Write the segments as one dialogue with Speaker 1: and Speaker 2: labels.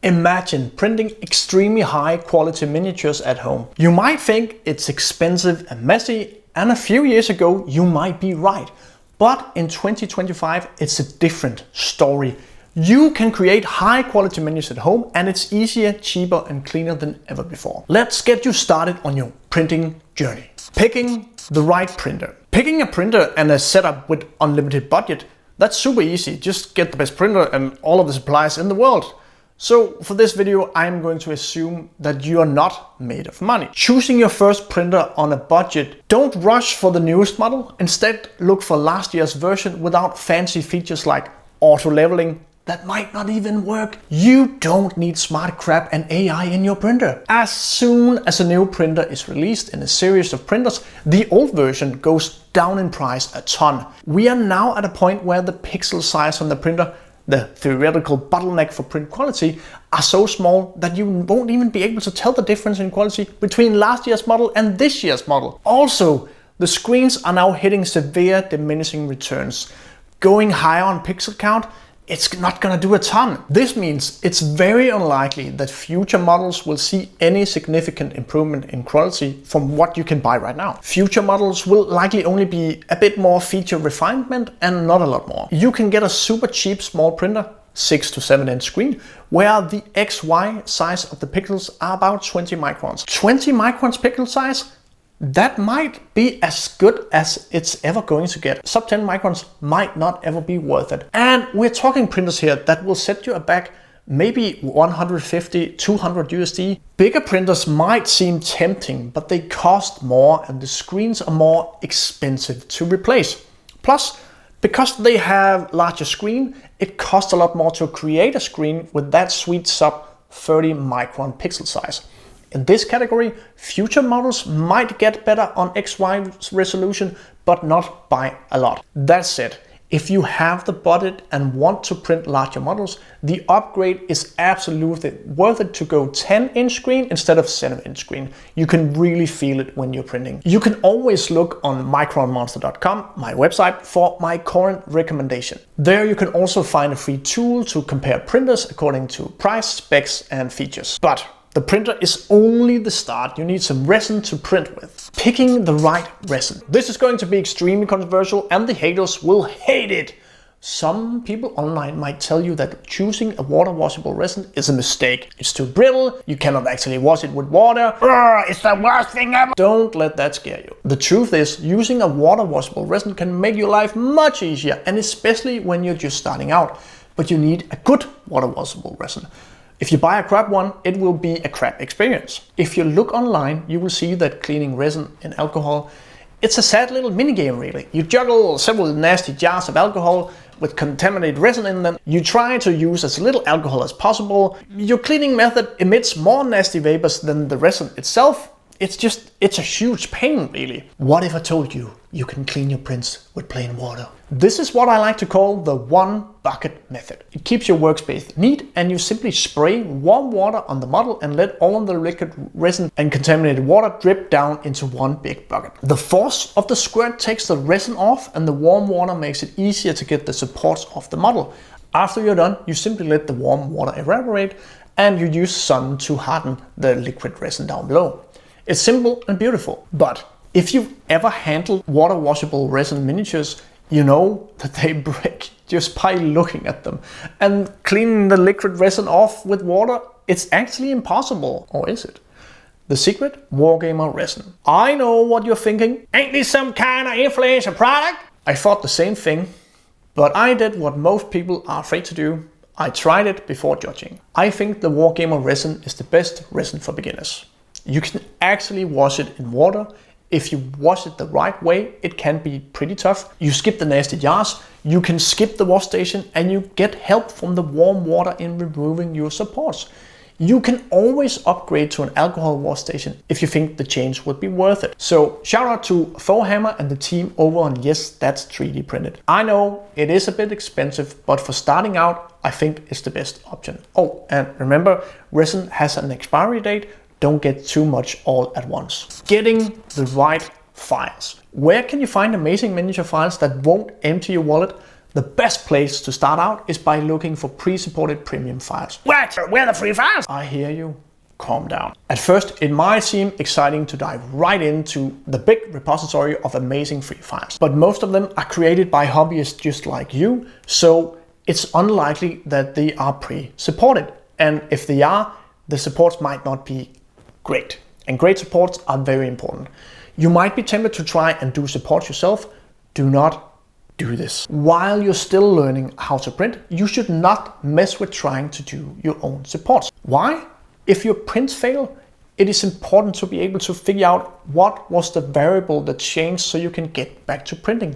Speaker 1: Imagine printing extremely high quality miniatures at home. You might think it's expensive and messy, and a few years ago you might be right. But in 2025 it's a different story. You can create high quality menus at home, and it's easier, cheaper and cleaner than ever before. Let's get you started on your printing journey. Picking the right printer. Picking a printer and a setup with unlimited budget, that's super easy. Just get the best printer and all of the supplies in the world. So for this video, I'm going to assume that you are not made of money. Choosing your first printer on a budget, don't rush for the newest model. Instead, look for last year's version without fancy features like auto leveling. That might not even work. You don't need smart crap and AI in your printer. As soon as a new printer is released in a series of printers, the old version goes down in price a ton. We are now at a point where the pixel size on the printer, the theoretical bottleneck for print quality, are so small that you won't even be able to tell the difference in quality between last year's model and this year's model. Also, the screens are now hitting severe diminishing returns. Going higher on pixel count, it's not gonna do a ton. This means it's very unlikely that future models will see any significant improvement in quality from what you can buy right now. Future models will likely only be a bit more feature refinement and not a lot more. You can get a super cheap small printer, 6 to 7 inch screen, where the XY size of the pixels are about 20 microns. 20 microns pixel size? That might be as good as it's ever going to get. Sub 10 microns might not ever be worth it. And we're talking printers here that will set you back maybe 150, 200 USD. Bigger printers might seem tempting, but they cost more and the screens are more expensive to replace. Plus, because they have larger screen, it costs a lot more to create a screen with that sweet sub 30 micron pixel size. In this category, future models might get better on XY resolution, but not by a lot. That said, if you have the budget and want to print larger models, the upgrade is absolutely worth it to go 10-inch screen instead of 7-inch screen. You can really feel it when you're printing. You can always look on micronmonster.com, my website, for my current recommendation. There you can also find a free tool to compare printers according to price, specs and features. But the printer is only the start. You need some resin to print with. Picking the right resin. This is going to be extremely controversial and the haters will hate it. Some people online might tell you that choosing a water washable resin is a mistake. It's too brittle, you cannot actually wash it with water. It's the worst thing ever. Don't let that scare you. The truth is, using a water washable resin can make your life much easier, and especially when you're just starting out. But you need a good water washable resin. If you buy a crap one, it will be a crap experience. If you look online, you will see that cleaning resin in alcohol, it's a sad little minigame really. You juggle several nasty jars of alcohol with contaminated resin in them. You try to use as little alcohol as possible. Your cleaning method emits more nasty vapors than the resin itself. It's a huge pain really. What if I told you you can clean your prints with plain water? This is what I like to call the one bucket method. It keeps your workspace neat, and you simply spray warm water on the model and let all of the liquid resin and contaminated water drip down into one big bucket. The force of the squirt takes the resin off, and the warm water makes it easier to get the supports off the model. After you're done, you simply let the warm water evaporate and you use sun to harden the liquid resin down below. It's simple and beautiful, but if you've ever handled water washable resin miniatures, you know that they break just by looking at them. And cleaning the liquid resin off with water, it's actually impossible, or is it? The secret? Wargamer resin. I know what you're thinking. Ain't this some kind of influencer product? I thought the same thing, but I did what most people are afraid to do. I tried it before judging. I think the Wargamer resin is the best resin for beginners. You can actually wash it in water. If you wash it the right way, it can be pretty tough. You skip the nasty jars, you can skip the wash station, and you get help from the warm water in removing your supports. You can always upgrade to an alcohol wash station if you think the change would be worth it. So shout out to Thorhammer and the team over on Yes, That's 3D Printed. I know it is a bit expensive, but for starting out, I think it's the best option. Oh, and remember, resin has an expiry date. Don't get too much all at once. Getting the right files. Where can you find amazing miniature files that won't empty your wallet? The best place to start out is by looking for pre-supported premium files.
Speaker 2: What? Where are the free files?
Speaker 1: I hear you. Calm down. At first, it might seem exciting to dive right into the big repository of amazing free files, but most of them are created by hobbyists just like you, so it's unlikely that they are pre-supported. And if they are, the supports might not be great. And great supports are very important. You might be tempted to try and do support yourself. Do not do this. While you're still learning how to print, you should not mess with trying to do your own supports. Why? If your prints fail, it is important to be able to figure out what was the variable that changed so you can get back to printing.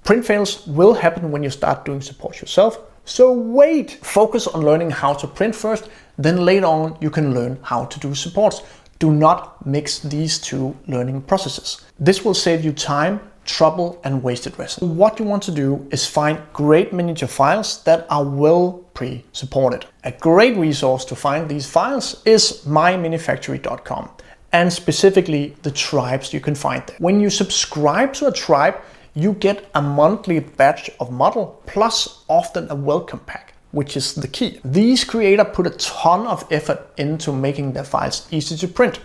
Speaker 1: Print fails will happen when you start doing support yourself, so wait! Focus on learning how to print first, then later on you can learn how to do supports. Do not mix these two learning processes. This will save you time, trouble and wasted resin. What you want to do is find great miniature files that are well pre-supported. A great resource to find these files is myminifactory.com, and specifically the tribes you can find there. When you subscribe to a tribe, you get a monthly batch of model plus often a welcome pack, which is the key. These creators put a ton of effort into making their files easy to print.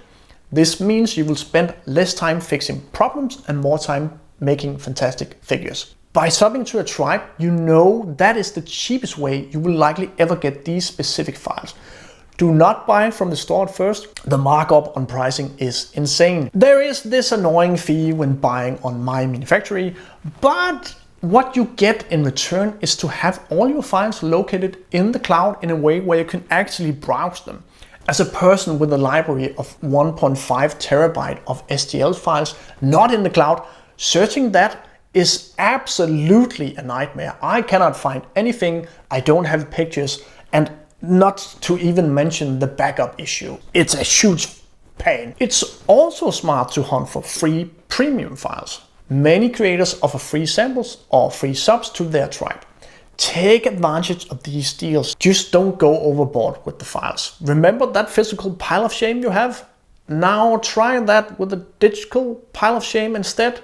Speaker 1: This means you will spend less time fixing problems and more time making fantastic figures. By subbing to a tribe, you know that is the cheapest way you will likely ever get these specific files. Do not buy from the store at first. The markup on pricing is insane. There is this annoying fee when buying on MyMinifactory, but what you get in return is to have all your files located in the cloud in a way where you can actually browse them. As a person with a library of 1.5 terabyte of STL files not in the cloud, searching that is absolutely a nightmare. I cannot find anything, I don't have pictures, and not to even mention the backup issue. It's a huge pain. It's also smart to hunt for free premium files. Many creators offer free samples or free subs to their tribe. Take advantage of these deals. Just don't go overboard with the files. Remember that physical pile of shame you have? Now try that with a digital pile of shame instead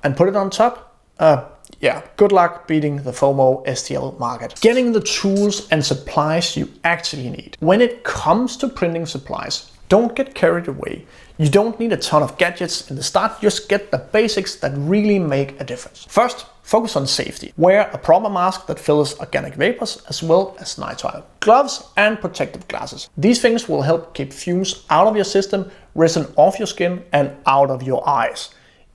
Speaker 1: and put it on top. Yeah, good luck beating the FOMO STL market. Getting the tools and supplies you actually need. When it comes to printing supplies, don't get carried away. You don't need a ton of gadgets in the start, just get the basics that really make a difference. First, focus on safety. Wear a proper mask that fills organic vapors as well as nitrile. Gloves and protective glasses. These things will help keep fumes out of your system, resin off your skin and out of your eyes.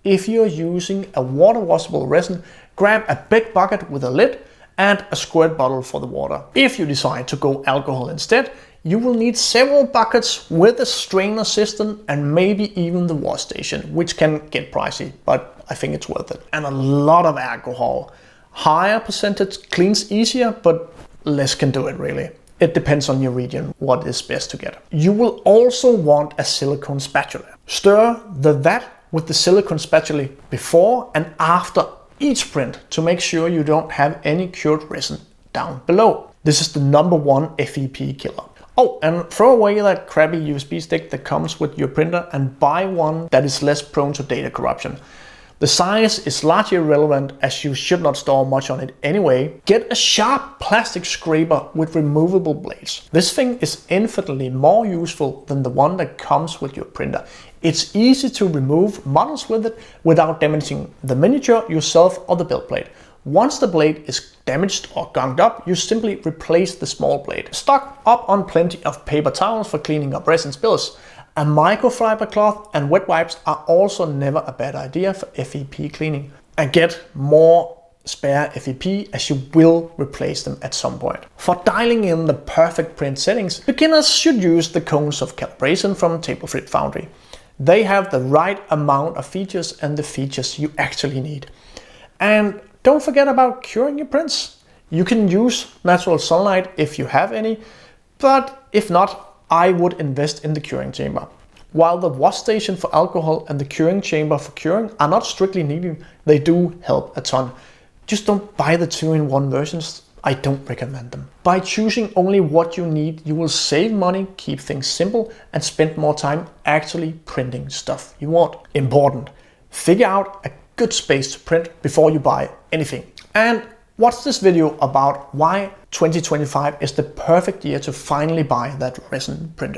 Speaker 1: If you're using a water washable resin, grab a big bucket with a lid and a squirt bottle for the water. If you decide to go alcohol instead, you will need several buckets with a strainer system and maybe even the wash station, which can get pricey, but I think it's worth it. And a lot of alcohol. Higher percentage cleans easier, but less can do it really. It depends on your region what is best to get. You will also want a silicone spatula. Stir the vat with the silicone spatula before and after each print to make sure you don't have any cured resin down below. This is the #1 FEP killer. Oh, and throw away that crappy USB stick that comes with your printer and buy one that is less prone to data corruption. The size is largely irrelevant as you should not store much on it anyway. Get a sharp plastic scraper with removable blades. This thing is infinitely more useful than the one that comes with your printer. It's easy to remove models with it without damaging the miniature, yourself or the build plate. Once the blade is damaged or gunged up, you simply replace the small blade. Stock up on plenty of paper towels for cleaning up resin spills. A microfiber cloth and wet wipes are also never a bad idea for FEP cleaning. And get more spare FEP as you will replace them at some point. For dialing in the perfect print settings, beginners should use the cones of calibration from Table Flip Foundry. They have the right amount of features and the features you actually need. And don't forget about curing your prints. You can use natural sunlight if you have any, but if not, I would invest in the curing chamber. While the wash station for alcohol and the curing chamber for curing are not strictly needed, they do help a ton. Just don't buy the 2-in-1 versions. I don't recommend them. By choosing only what you need, you will save money, keep things simple, and spend more time actually printing stuff you want. Important. Figure out a good space to print before you buy anything. And Watch this video about why 2025 is the perfect year to finally buy that resin printer.